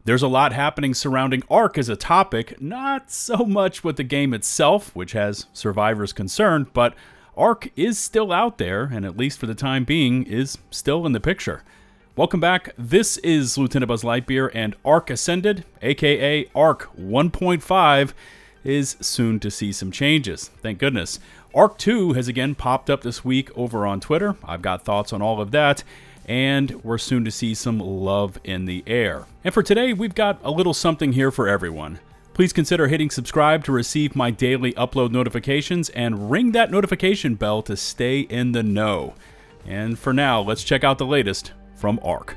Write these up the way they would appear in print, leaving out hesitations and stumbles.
There's a lot happening surrounding Ark as a topic, not so much with the game itself, which has survivors concerned, but Ark is still out there, and at least for the time being, is still in the picture. Welcome back. This is LtBuzzLitebeer, and Ark Ascended, aka Ark 1.5, is soon to see some changes. Thank goodness. Ark 2 has again popped up this week over on Twitter. I've got thoughts on all of that, and we're soon to see some love in the air. And for today, we've got a little something here for everyone. Please consider hitting subscribe to receive my daily upload notifications, and ring that notification bell to stay in the know. And for now, let's check out the latest from Ark.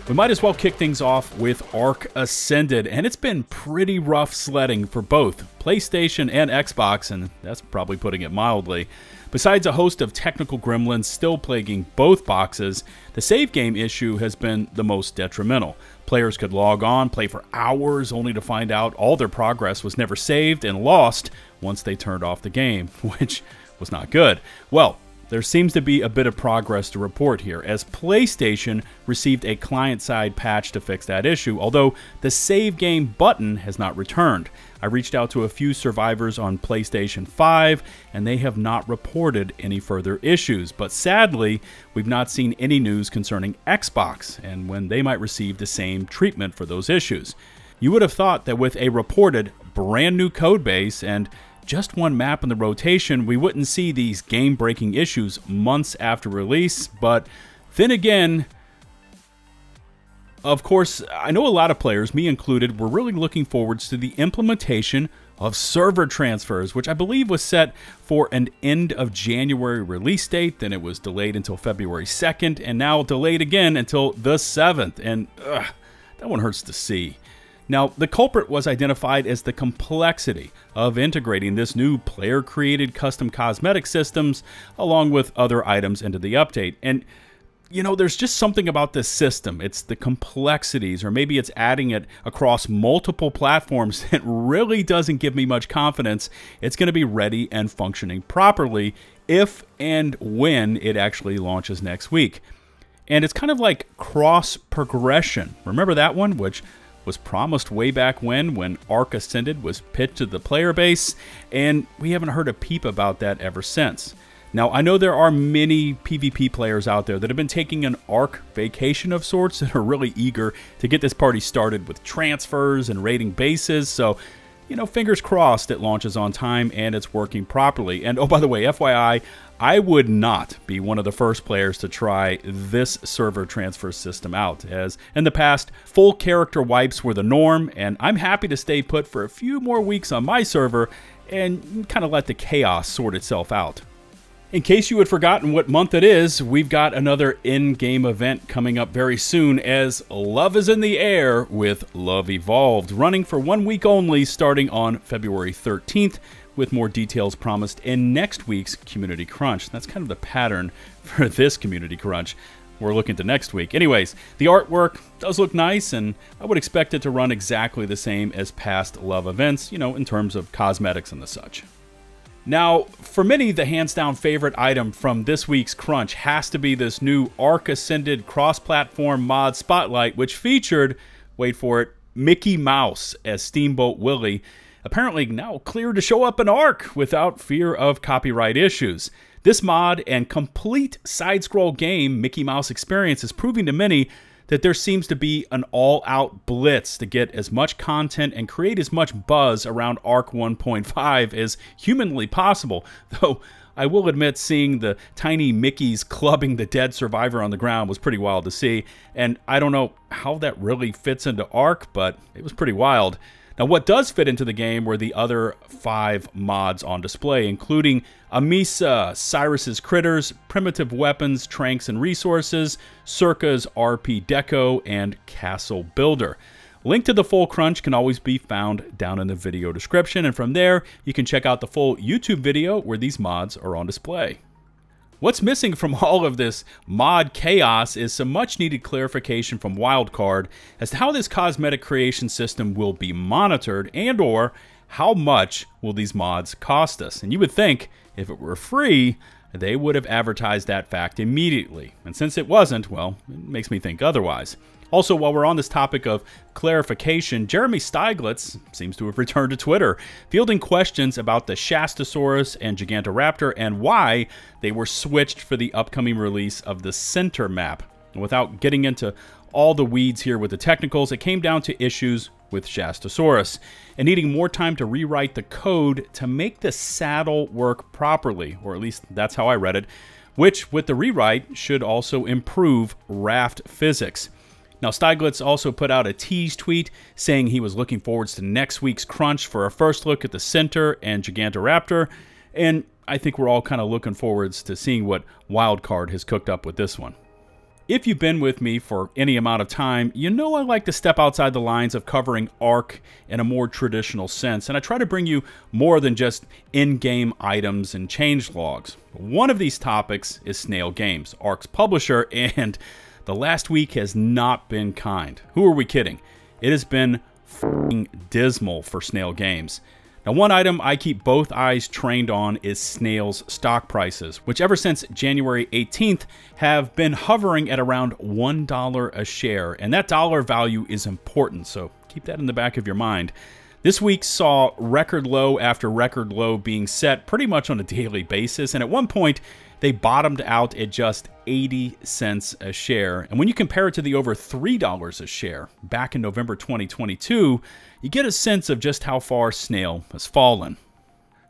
We might as well kick things off with Ark Ascended, and it's been pretty rough sledding for both PlayStation and Xbox, and that's probably putting it mildly. Besides a host of technical gremlins still plaguing both boxes, the save game issue has been the most detrimental. Players could log on, play for hours, only to find out all their progress was never saved and lost once they turned off the game, which was not good. Well, there seems to be a bit of progress to report here, as PlayStation received a client-side patch to fix that issue, although the Save Game button has not returned. I reached out to a few survivors on PlayStation 5, and they have not reported any further issues. But sadly, we've not seen any news concerning Xbox, and when they might receive the same treatment for those issues. You would have thought that with a reported brand new codebase and just one map in the rotation, we wouldn't see these game-breaking issues months after release, but then again, of course, I know a lot of players, me included, were really looking forward to the implementation of server transfers, which I believe was set for an end of January release date, then it was delayed until February 2nd, and now delayed again until the 7th, and that one hurts to see. Now, the culprit was identified as the complexity of integrating this new player-created custom cosmetic systems along with other items into the update. And, you know, there's just something about this system. It's the complexities, or maybe it's adding it across multiple platforms that really doesn't give me much confidence it's going to be ready and functioning properly if and when it actually launches next week. And it's kind of like cross-progression. Remember that one, which was promised way back when Ark Ascended was pitched to the player base, and we haven't heard a peep about that ever since. Now, I know there are many PvP players out there that have been taking an Ark vacation of sorts and are really eager to get this party started with transfers and raiding bases, so, you know, fingers crossed it launches on time and it's working properly. And oh, by the way, FYI, I would not be one of the first players to try this server transfer system out, as in the past, full character wipes were the norm, and I'm happy to stay put for a few more weeks on my server and kind of let the chaos sort itself out. In case you had forgotten what month it is, we've got another in-game event coming up very soon, as Love is in the Air with Love Evolved, running for 1 week only starting on February 13th, with more details promised in next week's Community Crunch. That's kind of the pattern for this Community Crunch. We're looking to next week. Anyways, the artwork does look nice, and I would expect it to run exactly the same as past Love events, you know, in terms of cosmetics and the such. Now, for many, the hands-down favorite item from this week's Crunch has to be this new Ark Ascended cross-platform mod Spotlight, which featured, wait for it, Mickey Mouse as Steamboat Willie, apparently now cleared to show up in Ark without fear of copyright issues. This mod and complete side-scroll game Mickey Mouse experience is proving to many that there seems to be an all-out blitz to get as much content and create as much buzz around Ark 1.5 as humanly possible, though I will admit seeing the tiny Mickeys clubbing the dead survivor on the ground was pretty wild to see, and I don't know how that really fits into Ark, but it was pretty wild. Now, what does fit into the game were the other 5 mods on display, including Amisa, Cyrus's Critters, Primitive Weapons, Tranks and Resources, Circa's RP Deco, and Castle Builder. Link to the full crunch can always be found down in the video description, and from there, you can check out the full YouTube video where these mods are on display. What's missing from all of this mod chaos is some much needed clarification from Wildcard as to how this cosmetic creation system will be monitored and or how much will these mods cost us. And you would think if it were free, they would have advertised that fact immediately. And since it wasn't, well, it makes me think otherwise. Also, while we're on this topic of clarification, Jaymie Ridall seems to have returned to Twitter, fielding questions about the Shastosaurus and Gigantoraptor and why they were switched for the upcoming release of the center map. And without getting into all the weeds here with the technicals, it came down to issues with Shastosaurus and needing more time to rewrite the code to make the saddle work properly, or at least that's how I read it, which with the rewrite should also improve raft physics. Now, Ridall also put out a tease tweet saying he was looking forward to next week's crunch for a first look at the Center and Gigantoraptor, and I think we're all kind of looking forwards to seeing what Wildcard has cooked up with this one. If you've been with me for any amount of time, you know I like to step outside the lines of covering Ark in a more traditional sense, and I try to bring you more than just in-game items and changelogs. One of these topics is Snail Games, Ark's publisher, and the last week has not been kind. Who are we kidding? It has been f***ing dismal for Snail Games. Now, one item I keep both eyes trained on is Snail's stock prices, which ever since January 18th have been hovering at around $1 a share, and that dollar value is important, so keep that in the back of your mind. This week saw record low after record low being set pretty much on a daily basis, and at one point they bottomed out at just 80 cents a share. And when you compare it to the over $3 a share back in November 2022, you get a sense of just how far Snail has fallen.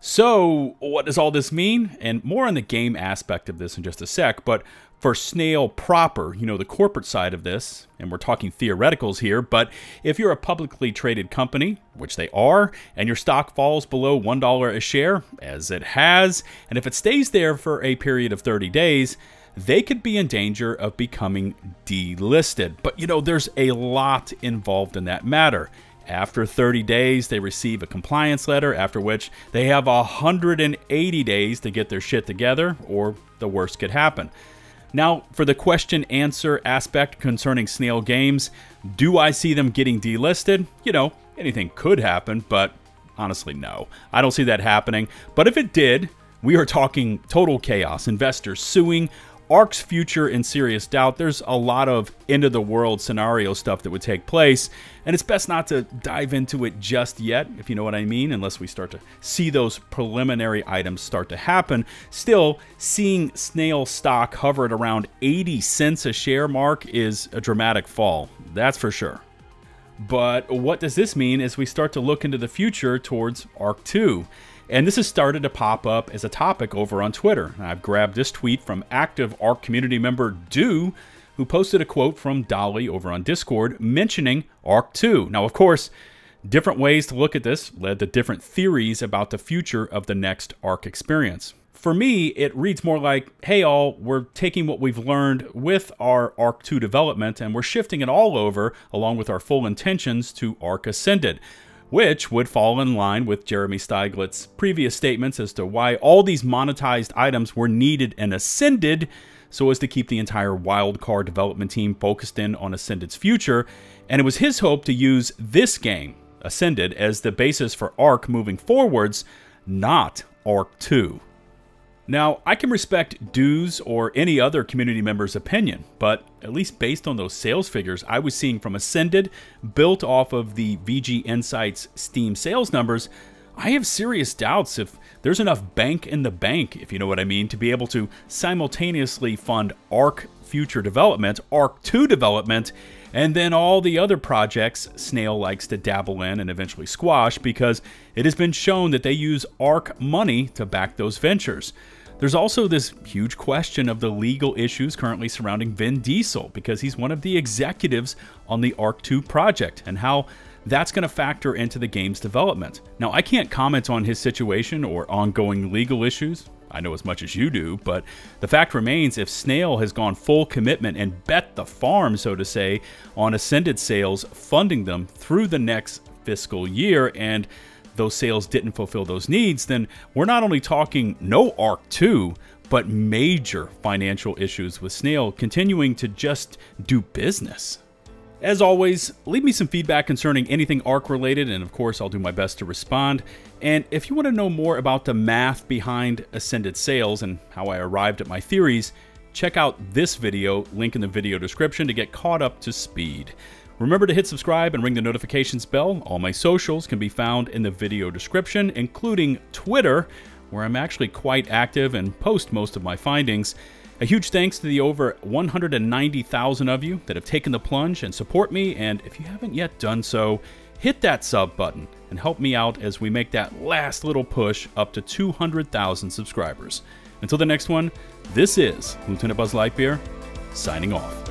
So what does all this mean? And more on the game aspect of this in just a sec, but for Snail proper, you know, the corporate side of this, and we're talking theoreticals here, but if you're a publicly traded company, which they are, and your stock falls below $1 a share, as it has, and if it stays there for a period of 30 days, they could be in danger of becoming delisted. But, you know, there's a lot involved in that matter. After 30 days, they receive a compliance letter, after which they have 180 days to get their shit together, or the worst could happen. Now, for the question-answer aspect concerning Snail Games, do I see them getting delisted? You know, anything could happen, but honestly, no. I don't see that happening. But if it did, we are talking total chaos, investors suing, Ark's future in serious doubt. There's a lot of end-of-the-world scenario stuff that would take place, and it's best not to dive into it just yet, if you know what I mean, unless we start to see those preliminary items start to happen. Still, seeing Snail stock hover at around 80 cents a share mark is a dramatic fall, that's for sure. But what does this mean as we start to look into the future towards Ark 2? And this has started to pop up as a topic over on Twitter. I've grabbed this tweet from active Ark community member Do, who posted a quote from Dolly over on Discord mentioning Ark 2. Now, of course, different ways to look at this led to different theories about the future of the next Ark experience. For me, it reads more like, hey all, we're taking what we've learned with our Ark 2 development and we're shifting it all over, along with our full intentions, to Ark Ascended, which would fall in line with Jaymie Ridall's previous statements as to why all these monetized items were needed and Ascended, so as to keep the entire Wildcard development team focused in on Ascended's future. And it was his hope to use this game, Ascended, as the basis for Ark moving forwards, not Ark 2. Now, I can respect Do's or any other community member's opinion, but at least based on those sales figures I was seeing from Ascended, built off of the VG Insights Steam sales numbers, I have serious doubts if there's enough bank in the bank, if you know what I mean, to be able to simultaneously fund Ark future development, Ark 2 development, and then all the other projects Snail likes to dabble in and eventually squash, because it has been shown that they use Ark money to back those ventures. There's also this huge question of the legal issues currently surrounding Vin Diesel, because he's one of the executives on the Ark 2 project, and how that's going to factor into the game's development. Now, I can't comment on his situation or ongoing legal issues. I know as much as you do, but the fact remains, if Snail has gone full commitment and bet the farm, so to say, on Ascended sales, funding them through the next fiscal year, and those sales didn't fulfill those needs, then we're not only talking no Ark 2, but major financial issues with Snail continuing to just do business. As always, leave me some feedback concerning anything Ark related, and of course I'll do my best to respond. And if you want to know more about the math behind Ascended sales and how I arrived at my theories, check out this video, link in the video description, to get caught up to speed. Remember to hit subscribe and ring the notifications bell. All my socials can be found in the video description, including Twitter, where I'm actually quite active and post most of my findings. A huge thanks to the over 190,000 of you that have taken the plunge and support me, and if you haven't yet done so, hit that sub button and help me out as we make that last little push up to 200,000 subscribers. Until the next one, this is LtBuzzLitebeer, signing off.